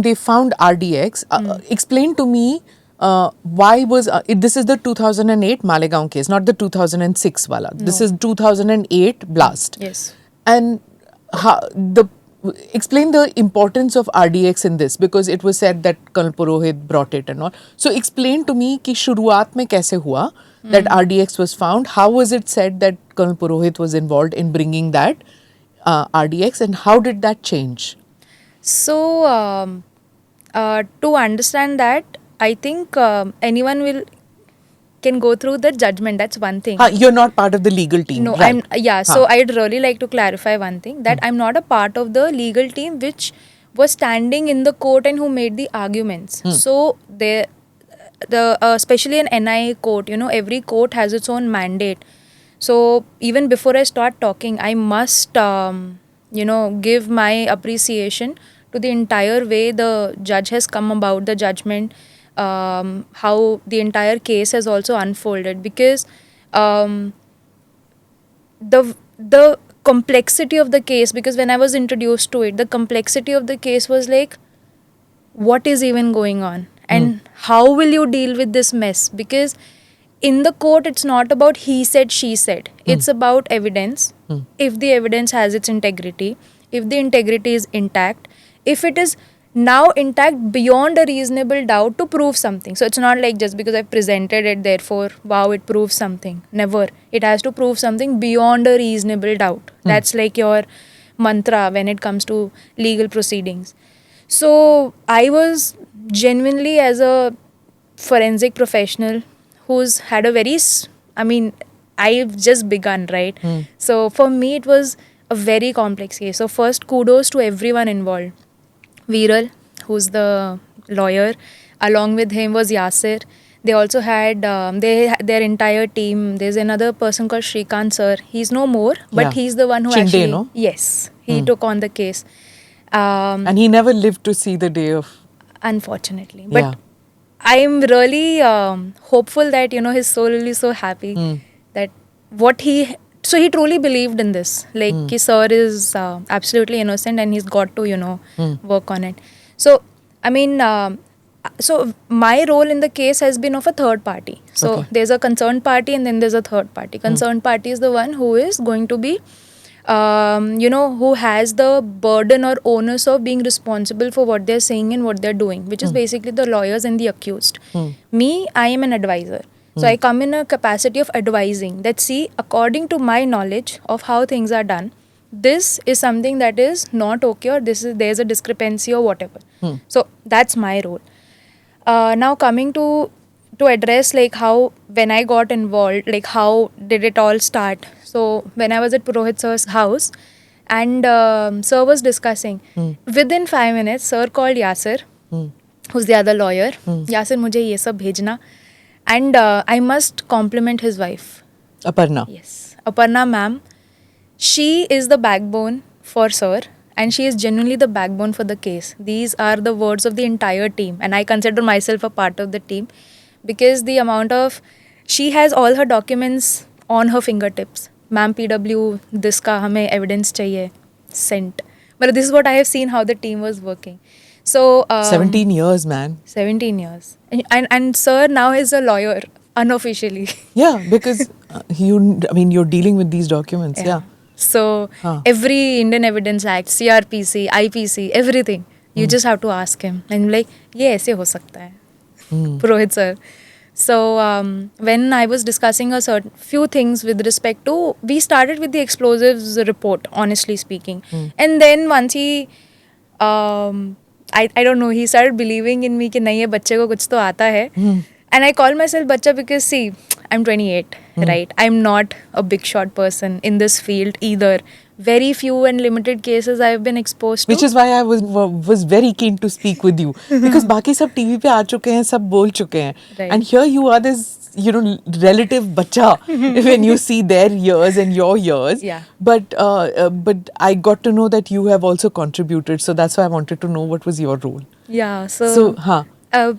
they found RDX, explain to me why was this is the 2008 Malegaon case, not the 2006 wala. No. This is 2008 blast. Yes. And how, explain the importance of RDX in this, because it was said that Colonel Purohit brought it and all. So explain to me कि शुरुआत में कैसे हुआ that RDX was found. How was it said that Colonel Purohit was involved in bringing that RDX, and how did that change? So, to understand that, I think anyone can go through the judgment. That's one thing. You're not part of the legal team. No, right? So I'd really like to clarify one thing, that I'm not a part of the legal team which was standing in the court and who made the arguments. So especially in NIA court, every court has its own mandate. So even before I start talking, I must give my appreciation to the entire way the judge has come about the judgment, how the entire case has also unfolded, because the complexity of the case, because when I was introduced to it, the complexity of the case was like, what is even going on, and how will you deal with this mess? Because in the court, it's not about he said, she said. It's about evidence. If the evidence has its integrity, if the integrity is intact, if it is now intact beyond a reasonable doubt to prove something. So it's not like just because I've presented it, therefore, wow, it proves something. Never. It has to prove something beyond a reasonable doubt. That's like your mantra when it comes to legal proceedings. So I was genuinely, as a forensic professional who's had a very, I've just begun, right? So for me, it was a very complex case. So first, kudos to everyone involved. Viral, who's the lawyer, along with him was Yasir. They also had their entire team. There's another person called Shrikant sir. He's no more, but he's the one who Chinde, actually... no? Yes, he took on the case. And he never lived to see the day of... Unfortunately. But I'm really hopeful that, his soul will be so happy that what he... So he truly believed in this. Like, ki sir is absolutely innocent and he's got to, work on it. So, so my role in the case has been of a third party. So there's a concerned party and then there's a third party. Concerned party is the one who is going to be, who has the burden or onus of being responsible for what they're saying and what they're doing, which is basically the lawyers and the accused. Me, I am an advisor. So I come in a capacity of advising that, see, according to my knowledge of how things are done, this is something that is not okay, or there's a discrepancy or whatever. So that's my role. Now coming to address like how, when I got involved, like how did it all start? So when I was at Purohit sir's house and sir was discussing, within 5 minutes, sir called Yasir, who's the other lawyer. Yasir, mujhe ye sab bhejna. And I must compliment his wife. Aparna. Yes. Aparna ma'am. She is the backbone for sir, and she is genuinely the backbone for the case. These are the words of the entire team, and I consider myself a part of the team, because the amount of... She has all her documents on her fingertips. Ma'am, PW, this ka hame evidence chahiye. Sent. But this is what I have seen how the team was working. So 17 years, man. 17 years. And sir now is a lawyer, unofficially. Yeah, because you're dealing with these documents. Yeah. So every Indian Evidence Act, CRPC, IPC, everything, you just have to ask him. And like, ye aise ho sakta hai. Purohit sir. So when I was discussing a certain few things with respect to... We started with the explosives report, honestly speaking. And then once he... I don't know, he started believing in me कि नहीं ये बच्चे को कुछ तो आता है. And I call myself बच्चा because, see, I'm 28, right? I'm not a big shot person in this field either. Very few and limited cases I've been exposed to. Which is why I was very keen to speak with you. Because बाकी सब TV पे आ चुके हैं, सब बोल चुके हैं. Right. And here you are this, relative bacha when you see their years and your years. Yeah. But I got to know that you have also contributed. So that's why I wanted to know what was your role. Yeah, so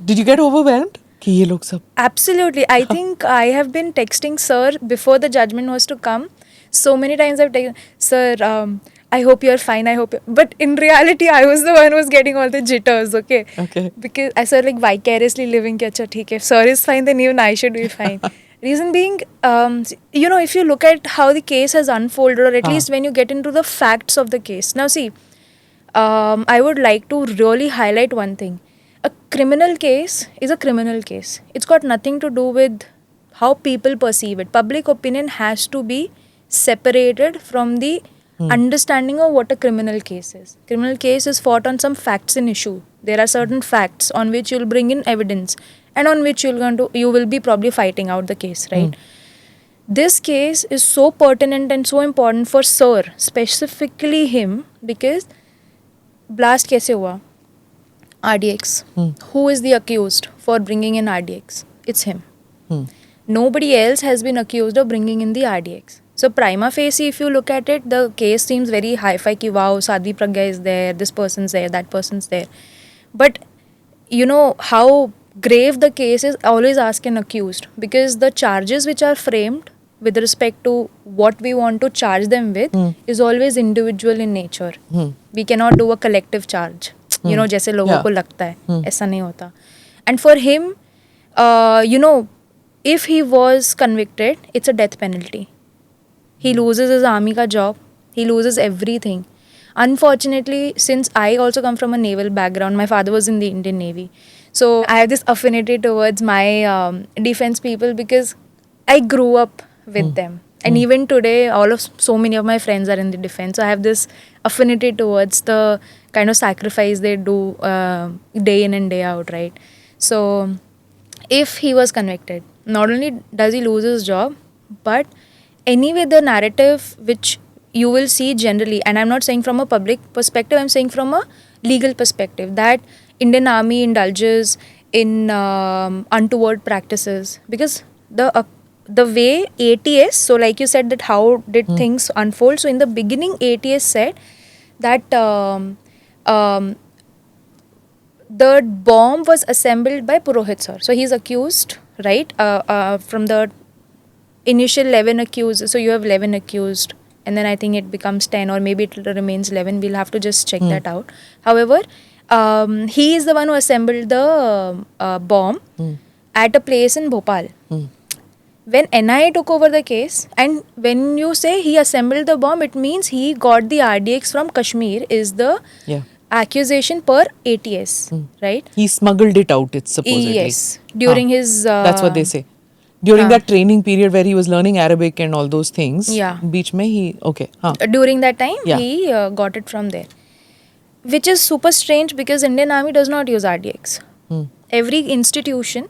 did you get overwhelmed? कि ये लोग सब... Absolutely. I think I have been texting sir before the judgment was to come. So many times I've texted, sir, I hope you're fine. I hope but in reality, I was the one who was getting all the jitters, okay? Okay. Because I started like vicariously living, कि अच्छा ठीक है, sir is fine, then even I should be fine. Reason being, if you look at how the case has unfolded, or at least when you get into the facts of the case. Now see, I would like to really highlight one thing. A criminal case is a criminal case. It's got nothing to do with how people perceive it. Public opinion has to be separated from the understanding of what a criminal case is. Criminal case is fought on some facts and issue. There are certain facts on which you'll bring in evidence and on which you will be probably fighting out the case, right? This case is so pertinent and so important for Sir, specifically him, because blast kaise hua? RDX. Who is the accused for bringing in RDX? It's him. Nobody else has been accused of bringing in the RDX. So prima facie, if you look at it, the case seems very hi-fi ki wow, Sadhvi Pragya is there, this person's there, that person's there. But you know how grave the case is, always ask an accused, because the charges which are framed with respect to what we want to charge them with is always individual in nature. We cannot do a collective charge. जैसे लोगों को लगता है, ऐसा नहीं होता. And for him, if he was convicted, it's a death penalty. He loses his army ka job. He loses everything. Unfortunately, since I also come from a naval background, my father was in the Indian Navy. So I have this affinity towards my defense people because I grew up with them. And even today, so many of my friends are in the defense. So I have this affinity towards the kind of sacrifice they do day in and day out, right? So if he was convicted, not only does he lose his job, but anyway, the narrative which you will see generally, and I'm not saying from a public perspective, I'm saying from a legal perspective, that Indian Army indulges in untoward practices, because the way ATS, so like you said that how did things unfold, so in the beginning ATS said that the bomb was assembled by Purohit sir. So he's accused, right, from the initial 11 accused, so you have 11 accused, and then I think it becomes 10, or maybe it remains 11, we'll have to just check that out. However, he is the one who assembled the bomb at a place in Bhopal. When NIA took over the case, and when you say he assembled the bomb, it means he got the RDX from Kashmir, is the accusation per ATS, right? He smuggled it out, it's supposedly. Yes, during his... that's what they say. During that training period where he was learning Arabic and all those things, beech mein he, during that time, he got it from there. Which is super strange because Indian Army does not use RDX. Every institution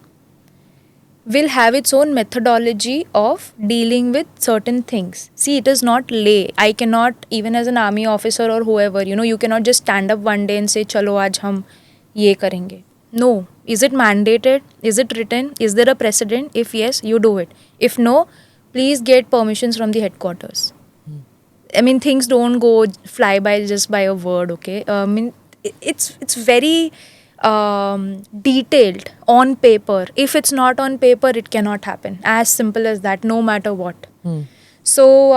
will have its own methodology of dealing with certain things. See, it is not lay. I cannot, even as an army officer or whoever, you cannot just stand up one day and say, chalo, aaj hum ye karenge. No. Is it mandated? Is it written? Is there a precedent? If yes, you do it. If no, please get permissions from the headquarters. I mean, things don't go fly by just by a word, okay? I mean, it's very detailed on paper. If it's not on paper, it cannot happen. As simple as that, no matter what. So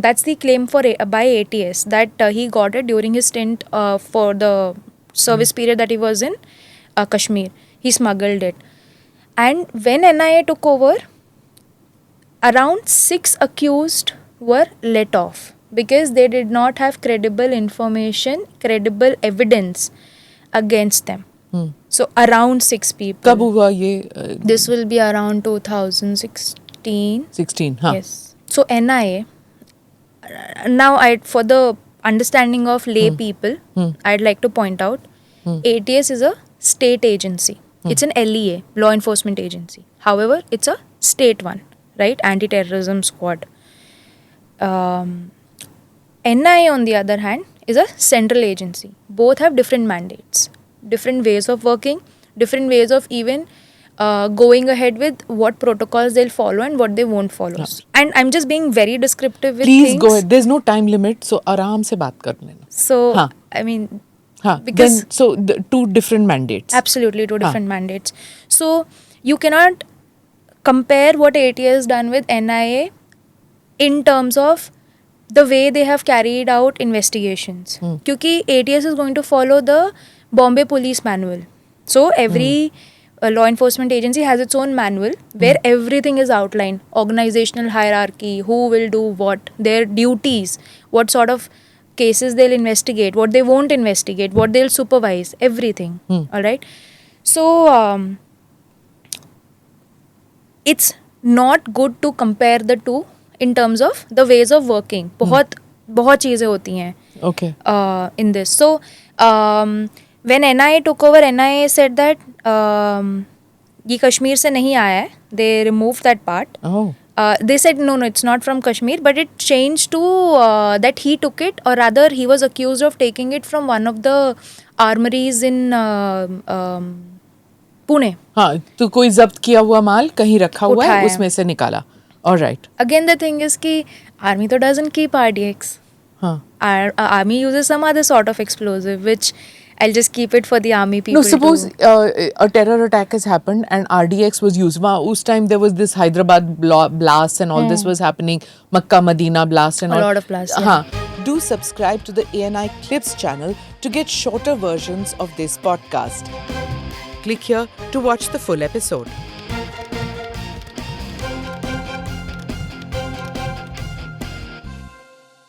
that's the claim by ATS, that he got it during his stint for the service period that he was in Kashmir. He smuggled it. And when NIA took over, around 6 accused were let off because they did not have credible information, credible evidence against them. So around 6 people. Kab hua ye? This will be around 2016. 16, huh? Yes. So NIA, now for the understanding of lay people, I'd like to point out, ATS is a state agency. It's an LEA, law enforcement agency. However, it's a state one, right? Anti-terrorism squad. NIA, on the other hand, is a central agency. Both have different mandates, different ways of working, different ways of even going ahead with what protocols they'll follow and what they won't follow. And I'm just being very descriptive with Please things. go ahead. There's no time limit, so aram se baat kar lena. So, I mean... because the two different mandates. Absolutely, two different mandates. So, you cannot compare what ATS has done with NIA in terms of the way they have carried out investigations. Kyunki ATS is going to follow the Bombay Police Manual. So every law enforcement agency has its own manual where everything is outlined. Organizational hierarchy, who will do what, their duties, what sort of cases they'll investigate, what they won't investigate, what they'll supervise, everything. All right. So it's not good to compare the two in terms of the ways of working. बहुत चीज़ें होती हैं Okay. in this. So when NIA took over, NIA said that ये कश्मीर से नहीं आया है. They removed that part. Oh. They said no, it's not from Kashmir, but it changed to that he took it, or rather he was accused of taking it from one of the armories in Pune. हाँ, तो कोई जब्त किया हुआ माल कहीं रखा हुआ है, उठाया. उसमें से निकाला. All right. Again, the thing is कि army तो doesn't keep RDX. हाँ. Army uses some other sort of explosive, which I'll just keep it for the army people. No, suppose a terror attack has happened and RDX was used. Us time there was this Hyderabad blast and all this was happening. Makkah Medina blast and A all. lot of blasts, yeah. Do subscribe to the ANI Clips channel to get shorter versions of this podcast. Click here to watch the full episode.